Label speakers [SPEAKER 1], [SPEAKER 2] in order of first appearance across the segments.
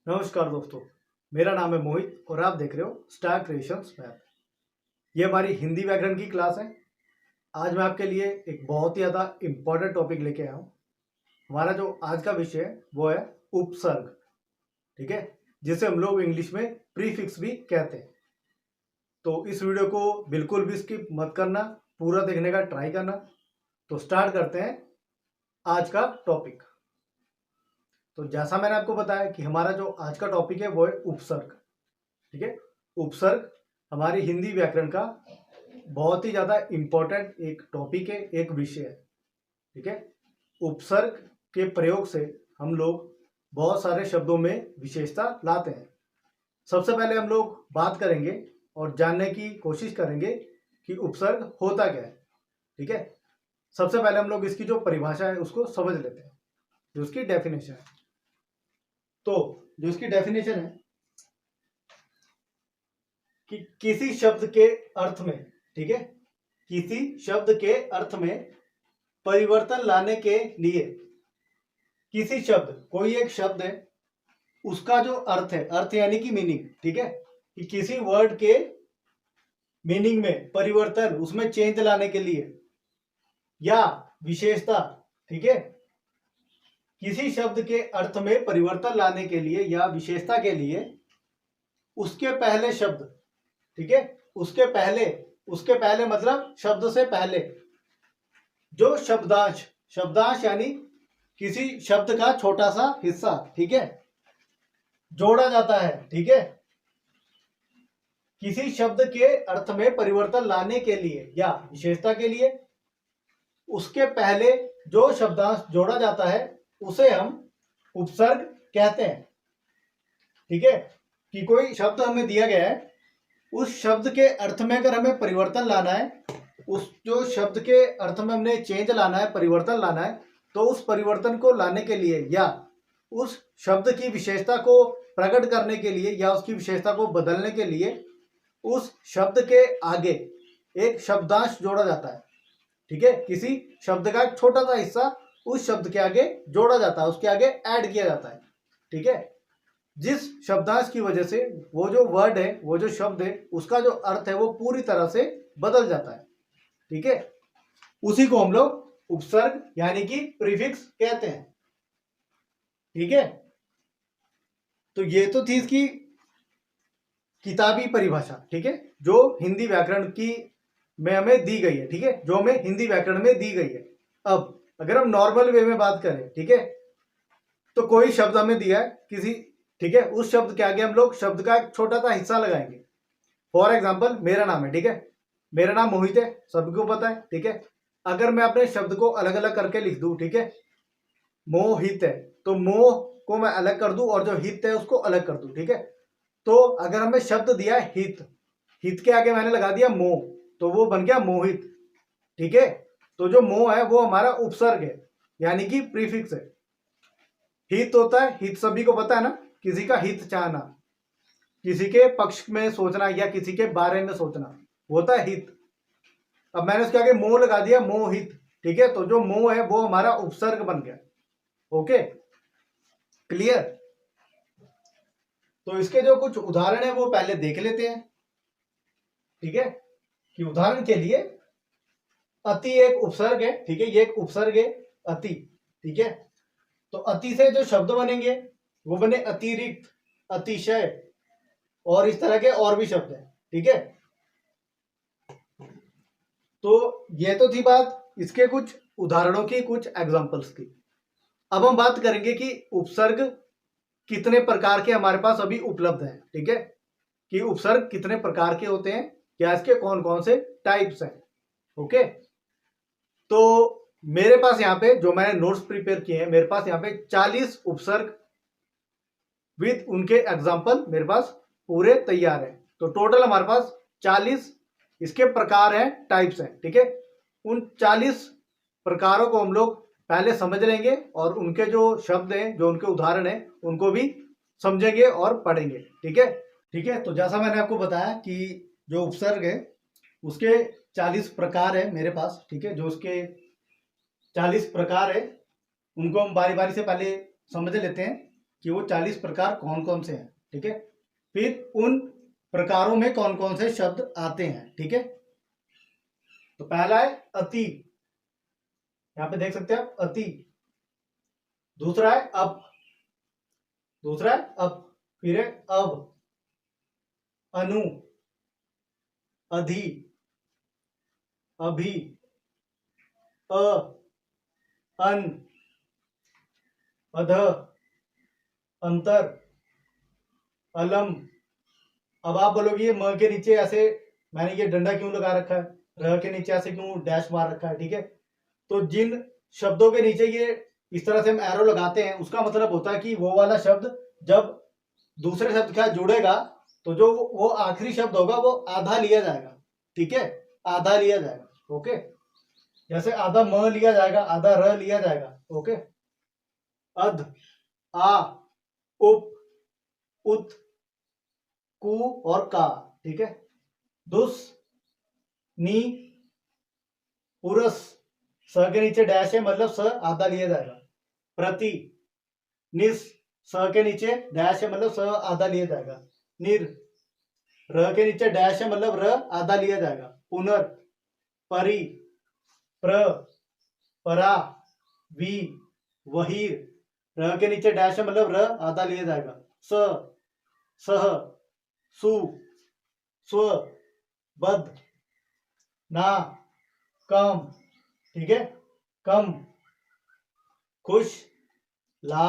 [SPEAKER 1] नमस्कार दोस्तों, मेरा नाम है मोहित और आप देख रहे हो स्टार क्रिएशंस मैथ। ये हमारी हिंदी व्याकरण की क्लास है। आज मैं आपके लिए एक बहुत ही ज़्यादा इम्पोर्टेंट टॉपिक लेके आया हूँ। हमारा जो आज का विषय है वो है उपसर्ग, ठीक है, जिसे हम लोग इंग्लिश में प्रीफिक्स भी कहते हैं। तो इस वीडियो को बिल्कुल भी स्किप मत करना, पूरा देखने का ट्राई करना। तो स्टार्ट करते हैं आज का टॉपिक। तो जैसा मैंने आपको बताया कि हमारा जो आज का टॉपिक है वो है उपसर्ग, ठीक है। उपसर्ग हमारी हिंदी व्याकरण का बहुत ही ज़्यादा इम्पोर्टेंट एक टॉपिक है, एक विषय है, ठीक है। उपसर्ग के प्रयोग से हम लोग बहुत सारे शब्दों में विशेषता लाते हैं। सबसे पहले हम लोग बात करेंगे और जानने की कोशिश करेंगे कि उपसर्ग होता क्या है, ठीक है। सबसे पहले हम लोग इसकी जो परिभाषा है उसको समझ लेते हैं, जो उसकी डेफिनेशन है। तो जो इसकी डेफिनेशन है कि किसी शब्द के अर्थ में, ठीक है, किसी शब्द के अर्थ में परिवर्तन लाने के लिए किसी शब्द, कोई एक शब्द है, उसका जो अर्थ है, अर्थ यानी कि मीनिंग, ठीक है, कि किसी वर्ड के मीनिंग में परिवर्तन, उसमें चेंज लाने के लिए या विशेषता, ठीक है, किसी शब्द के अर्थ में परिवर्तन लाने के लिए या विशेषता के लिए उसके पहले शब्द, ठीक है, उसके पहले मतलब शब्द से पहले जो शब्दांश, शब्दांश यानी किसी शब्द का छोटा सा हिस्सा, ठीक है, जोड़ा जाता है, ठीक है। किसी शब्द के अर्थ में परिवर्तन लाने के लिए या विशेषता के लिए उसके पहले जो शब्दांश जोड़ा जाता है उसे हम उपसर्ग कहते हैं, ठीक है। कि कोई शब्द हमें दिया गया है, उस शब्द के अर्थ में अगर हमें परिवर्तन लाना है, उस जो शब्द के अर्थ में हमने चेंज लाना है, परिवर्तन लाना है, तो उस परिवर्तन को लाने के लिए या उस शब्द की विशेषता को प्रकट करने के लिए या उसकी विशेषता को बदलने के लिए उस शब्द के आगे एक शब्दांश जोड़ा जाता है, ठीक है। किसी शब्द का एक छोटा सा हिस्सा उस शब्द के आगे जोड़ा जाता है, उसके आगे ऐड किया जाता है, ठीक है। जिस शब्दांश की वजह से वो जो वर्ड है, वो जो शब्द है, उसका जो अर्थ है वो पूरी तरह से बदल जाता है, ठीक है। उसी को हम लोग उपसर्ग यानी कि प्रीफिक्स कहते हैं, ठीक है। तो ये तो थी इसकी किताबी परिभाषा, ठीक है, जो हिंदी व्याकरण की में हमें दी गई है, ठीक है, जो हमें हिंदी व्याकरण में दी गई है। अब अगर हम नॉर्मल वे में बात करें, ठीक है, तो कोई शब्द हमें दिया है किसी, ठीक है, उस शब्द के आगे हम लोग शब्द का एक छोटा सा हिस्सा लगाएंगे। फॉर एग्जाम्पल मेरा नाम है, ठीक है, मेरा नाम मोहित है, सबको पता है, ठीक है। अगर मैं अपने शब्द को अलग अलग करके लिख दूं, ठीक है, मोहित है, तो मोह को मैं अलग कर दूं और जो हित है उसको अलग कर दूं, ठीक है। तो अगर हमें शब्द दिया है हित, हित के आगे मैंने लगा दिया मोह, तो वो बन गया मोहित, ठीक है। तो जो मोह है वो हमारा उपसर्ग है, यानी कि प्रीफिक्स है। हित होता है, हित सभी को पता है ना, किसी का हित चाहना, किसी के पक्ष में सोचना या किसी के बारे में सोचना, होता है हित। अब मैंने उसके आगे मोह लगा दिया, मोहित, ठीक है, तो जो मोह है वो हमारा उपसर्ग बन गया। Okay, clear. तो इसके जो कुछ उदाहरण है वो पहले देख लेते हैं, ठीक है। कि उदाहरण के लिए अति एक उपसर्ग है, ठीक है, ये एक उपसर्ग है अति, ठीक है। तो अति से जो शब्द बनेंगे वो बने अतिरिक्त, अतिशय और इस तरह के और भी शब्द हैं, ठीक है। तो ये तो थी बात इसके कुछ उदाहरणों की, कुछ एग्जांपल्स की। अब हम बात करेंगे कि उपसर्ग कितने प्रकार के हमारे पास अभी उपलब्ध हैं, ठीक है, कि उपसर्ग कितने प्रकार के होते हैं, क्या इसके कौन कौन से टाइप्स हैं। ओके, तो मेरे पास यहाँ पे जो मैंने नोट्स प्रिपेयर किए हैं, मेरे पास यहाँ पे 40 उपसर्ग विद उनके एग्जाम्पल मेरे पास पूरे तैयार हैं। तो टोटल हमारे पास 40 इसके प्रकार हैं, टाइप्स हैं, ठीक है। उन 40 प्रकारों को हम लोग पहले समझ लेंगे और उनके जो शब्द हैं, जो उनके उदाहरण हैं, उनको भी समझेंगे और पढ़ेंगे, ठीक है। ठीक है, तो जैसा मैंने आपको बताया कि जो उपसर्ग है उसके 40 प्रकार है मेरे पास, ठीक है। जो उसके 40 प्रकार है उनको हम बारी बारी से पहले समझ लेते हैं। कि वो 40 प्रकार कौन कौन से हैं। ठीक है, फिर उन प्रकारों में कौन कौन से शब्द आते हैं। ठीक है, तो पहला है अति, यहां पे देख सकते हैं आप अति। दूसरा है अप, दूसरा है अप, फिर है अब, अनु, अधि, अभी, अ, अन, अध, अंतर, अलम। अब आप बोलोगे ये म के नीचे ऐसे मैंने ये डंडा क्यों लगा रखा है, र के नीचे ऐसे क्यों डैश मार रखा है। ठीक है, तो जिन शब्दों के नीचे ये इस तरह से हम एरो लगाते हैं उसका मतलब होता है कि वो वाला शब्द जब दूसरे शब्द के साथ जुड़ेगा तो जो वो आखिरी शब्द होगा वो आधा लिया जाएगा। ठीक है, आधा लिया जाएगा। ओके, जैसे आधा म लिया जाएगा, आधा र लिया जाएगा। ओके, अध, आ, उप, उत, कु और का। ठीक है, दुस, नी, पुरस, स के नीचे डैश है मतलब स आधा लिया जाएगा। प्रति, निस, स के नीचे डैश है मतलब स आधा लिया जाएगा। निर, र के नीचे डैश है मतलब र आधा लिया जाएगा। पुनर, परि, प्र, परा, वी, वहीर, र के नीचे डैश है मतलब र आधा लिया जाएगा। स, सह, सु, स्व, बद, ना, कम। ठीक है, कम, खुश, ला,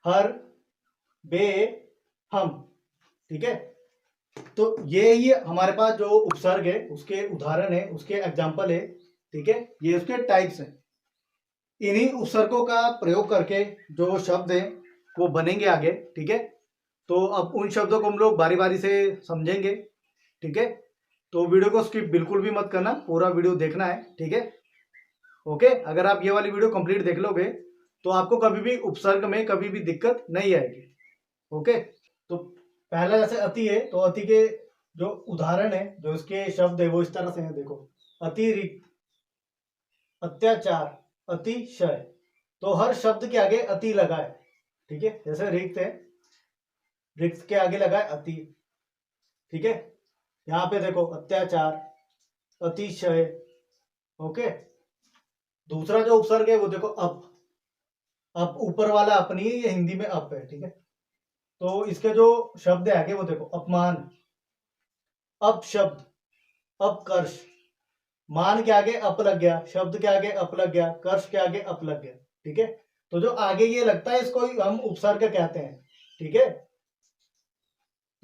[SPEAKER 1] हर, बे, हम। ठीक है, तो ये हमारे पास जो उपसर्ग है उसके उदाहरण है, उसके एग्जाम्पल है। ठीक है, ये उसके टाइप्स हैं। इन्हीं उपसर्गों का प्रयोग करके जो शब्द हैं वो बनेंगे आगे। ठीक है, तो अब उन शब्दों को हम लोग बारी बारी से समझेंगे। ठीक है, तो वीडियो को स्किप बिल्कुल भी मत करना, पूरा वीडियो देखना है। ठीक है, ओके, अगर आप ये वाली वीडियो कंप्लीट देख लोगे तो आपको कभी भी उपसर्ग में कभी भी दिक्कत नहीं आएगी। ओके, तो पहला जैसे अति है, तो अति के जो उदाहरण है, जो इसके शब्द है वो इस तरह से है। देखो, अतिरिक्त, अत्याचार, अतिशय। तो हर शब्द के आगे अति लगा है। ठीक है, जैसे रिक्त है, रिक्त के आगे लगा है अति। ठीक है, यहाँ पे देखो अत्याचार, अतिशय। ओके, दूसरा जो उपसर्ग है वो देखो अप, अप ऊपर वाला अपनी है, ये हिंदी में अप है। ठीक है, तो इसके जो शब्द है आगे वो देखो, अपमान, अपशब्द, अपकर्ष। मान के आगे अप लग गया, शब्द के आगे अप लग गया, कर्ष के आगे अप लग गया। ठीक है, तो जो आगे ये लगता है इसको हम उपसर्ग कहते हैं। ठीक है,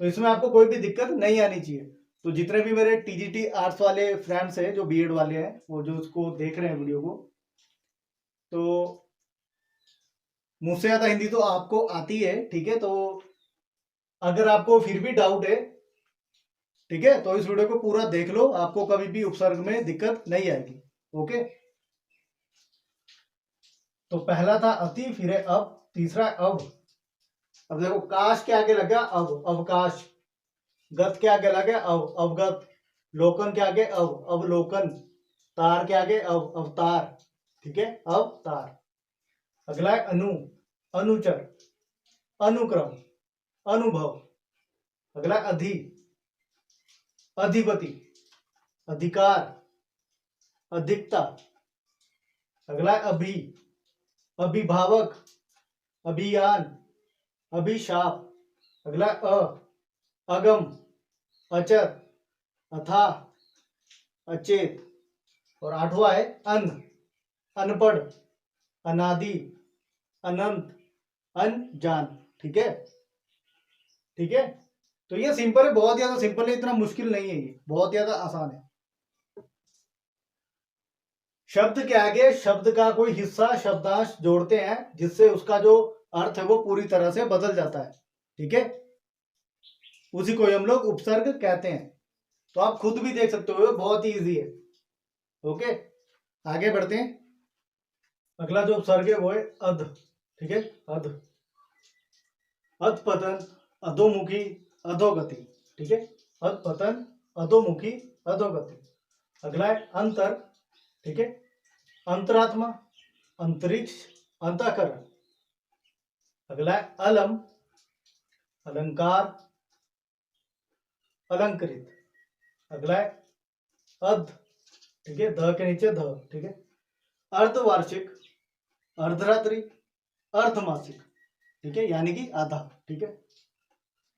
[SPEAKER 1] तो इसमें आपको कोई भी दिक्कत नहीं आनी चाहिए। तो जितने भी मेरे टीजीटी आर्ट्स वाले फ्रेंड्स हैं, जो बीएड वाले हैं, वो जो उसको देख रहे हैं वीडियो को, तो मुझसे ज्यादा हिंदी तो आपको आती है। ठीक है, तो अगर आपको फिर भी डाउट है, ठीक है, तो इस वीडियो को पूरा देख लो, आपको कभी भी उपसर्ग में दिक्कत नहीं आएगी। ओके, तो पहला था अति, फिर है अब, तीसरा है अब। अब देखो, काश के आगे लगा अब, अवकाश। गत के आगे लगे अब, अवगत। लोकन के आगे अब, अवलोकन। तार के आगे अब, अवतार। ठीक है, अवतार। अगला है अनु, अनुचर, अनुक्रम, अनुभव। अगला अधि, अधिपति, अधिकार, अधिकता। अगला है अभि, अभिभावक, अभियान, अभिशाप। अगला है अगम, अचर, अथाह, अचेत। और आठवां है अन, अनपढ़, अनादि, अनंत, अनजान। ठीक है, ठीक है, तो ये सिंपल है, बहुत ज्यादा सिंपल है, इतना मुश्किल नहीं है, ये बहुत ज्यादा आसान है। शब्द के आगे शब्द का कोई हिस्सा शब्दांश जोड़ते हैं जिससे उसका जो अर्थ है वो पूरी तरह से बदल जाता है। ठीक है, उसी को हम लोग उपसर्ग कहते हैं। तो आप खुद भी देख सकते हो, बहुत ही इजी है। ओके, आगे बढ़ते हैं। अगला जो उपसर्ग है वो है अध। ठीक है, अध, अधपतन, अधोमुखी, अधोगति। ठीक है, अधपतन, अधोमुखी, अधोगति। अगला है अंतर। ठीक है, अंतरात्मा, अंतरिक्ष, अंतःकरण। अगला है अलम, अलंकार, अलंकृत। अगला है अध, ठीक है, ध के नीचे ध, ठीक है। अर्धवार्षिक, अर्धरात्रि, अर्धमासिक, ठीक है, यानी कि आधा, ठीक है।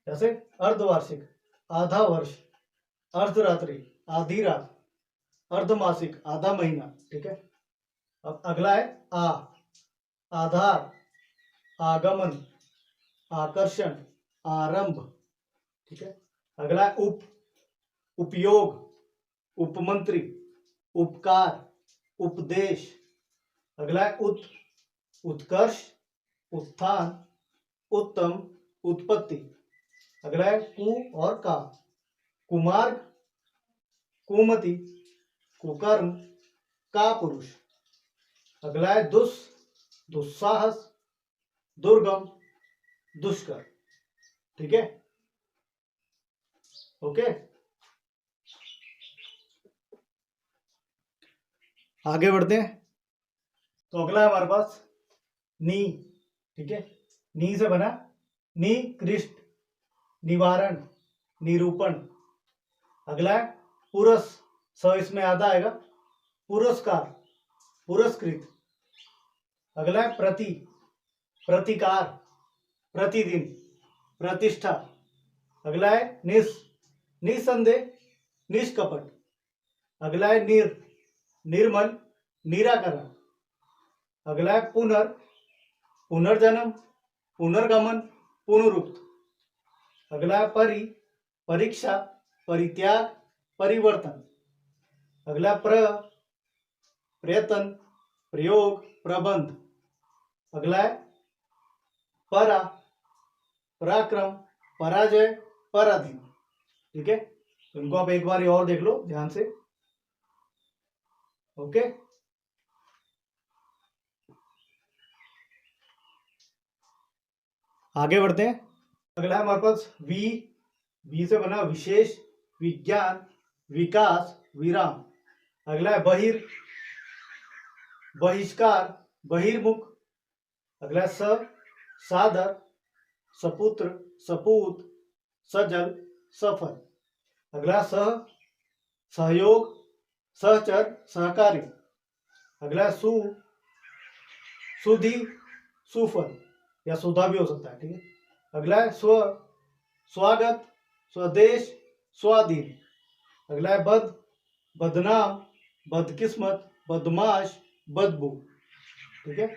[SPEAKER 1] जैसे अर्धवार्षिक आधा वर्ष, अर्धरात्रि आधी रात, अर्धमासिक आधा महीना, ठीक है। अब अगला है आधार, आगमन, आकर्षण, आरंभ, ठीक है। अगला है उपयोग, उपमंत्री, उपकार, उपदेश। अगला है उत्कर्ष, उत्थान, उत्तम, उत्पत्ति। अगला है और कुमार्ग, कुमति, कुकर्म, का पुरुष। अगला है दुस्साहस, दुर्गम, दुष्कर, ठीक है। ओके, आगे बढ़ते हैं। तो अगला है हमारे पास नी, ठीक है। नी से बना निकृष्ट, निवारण, निरूपण। अगला है पुरस, स इसमें आधा आएगा, पुरस्कार, पुरस्कृत। अगला है प्रतिकार, प्रतिदिन, प्रतिष्ठा। अगला है निसंदेह, निष्कपट। अगला है निर्मल, निराकरण। अगला है पुनर्जन्म, पुनर्गमन, पुनरुक्त। अगला है परीक्षा, परित्याग, परिवर्तन। अगला प्रयत्न, प्रयोग, प्रबंध। अगला है पराक्रम, पराजय, पराधीन, ठीक है। तो इनको आप एक बार और देख लो ध्यान से। ओके, आगे बढ़ते हैं। अगला है हमारे पास वी से बना विशेष, विज्ञान, विकास, विराम। अगला है बहिष्कार, बहिर्मुख। अगला है सादर, सपुत्र, सपूत, सजल, सफल। अगला सहयोग, सहचर, सहकारी। अगला है सुधि, सुफल या सुधा भी हो सकता है, ठीक है। अगला है स्वागत, स्वदेश, स्वाधीन। अगला है बदनाम, बदकिस्मत, बदमाश, बदबू, ठीक है।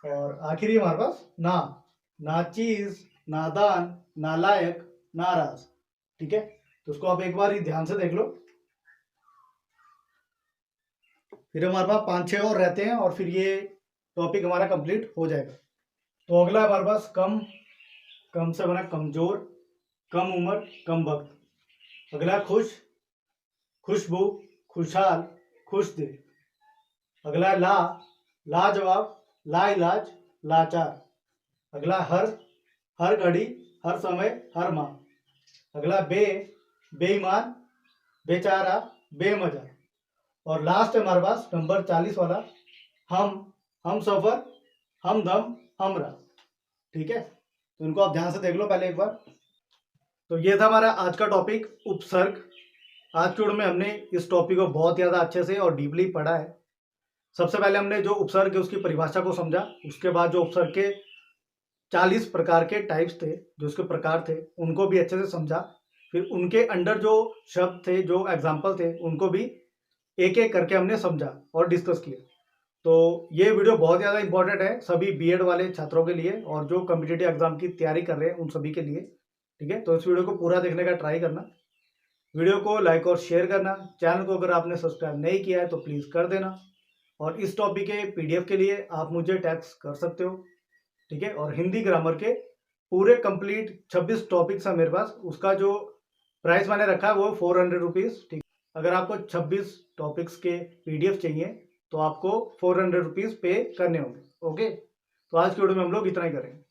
[SPEAKER 1] और आखिरी हमारे पास नाचीज, नादान, नालायक, नाराज, ठीक है। तो उसको आप एक बार ही ध्यान से देख लो, फिर हमारे पास 5-6 और रहते हैं और फिर ये टॉपिक हमारा कंप्लीट हो जाएगा। तो अगला हमारे पास कम से बना कमजोर, कम उम्र, कम वक्त। अगला खुशबू, खुशहाल, खुश दिल। अगला लाजवाब, लाइलाज, लाचार। अगला हर घड़ी, हर समय, हर माह। अगला बेईमान, बेचारा, बेमजा। और लास्ट है हमारे पास नंबर 40 वाला हम सफर, हमदम, हमरा, ठीक है। तो इनको आप ध्यान से देख लो पहले एक बार। तो ये था हमारा आज का टॉपिक उपसर्ग। आज के वीडियो में हमने इस टॉपिक को बहुत ज़्यादा अच्छे से और डीपली पढ़ा है। सबसे पहले हमने जो उपसर्ग है उसकी परिभाषा को समझा, उसके बाद जो उपसर्ग के 40 प्रकार के टाइप्स थे, जो उसके प्रकार थे, उनको भी अच्छे से समझा। फिर उनके अंडर जो शब्द थे, जो एग्जाम्पल थे, उनको भी एक एक करके हमने समझा और डिस्कस किया। तो ये वीडियो बहुत ज़्यादा इंपॉर्टेंट है सभी बीएड वाले छात्रों के लिए और जो कॉम्पिटिटिव एग्जाम की तैयारी कर रहे हैं उन सभी के लिए, ठीक है। तो इस वीडियो को पूरा देखने का ट्राई करना, वीडियो को लाइक और शेयर करना। चैनल को अगर आपने सब्सक्राइब नहीं किया है तो प्लीज़ कर देना। और इस टॉपिक के पीडीएफ के लिए आप मुझे टेक्स्ट कर सकते हो, ठीक है। और हिंदी ग्रामर के पूरे कंप्लीट 26 टॉपिक्स है मेरे पास, उसका जो प्राइस मैंने रखा है वो 400 रुपीज़, ठीक। अगर आपको 26 टॉपिक्स के पीडीएफ चाहिए तो आपको 400 रुपीज़ पे करने होंगे, ओके। तो आज की वीडियो में हम लोग इतना ही करेंगे।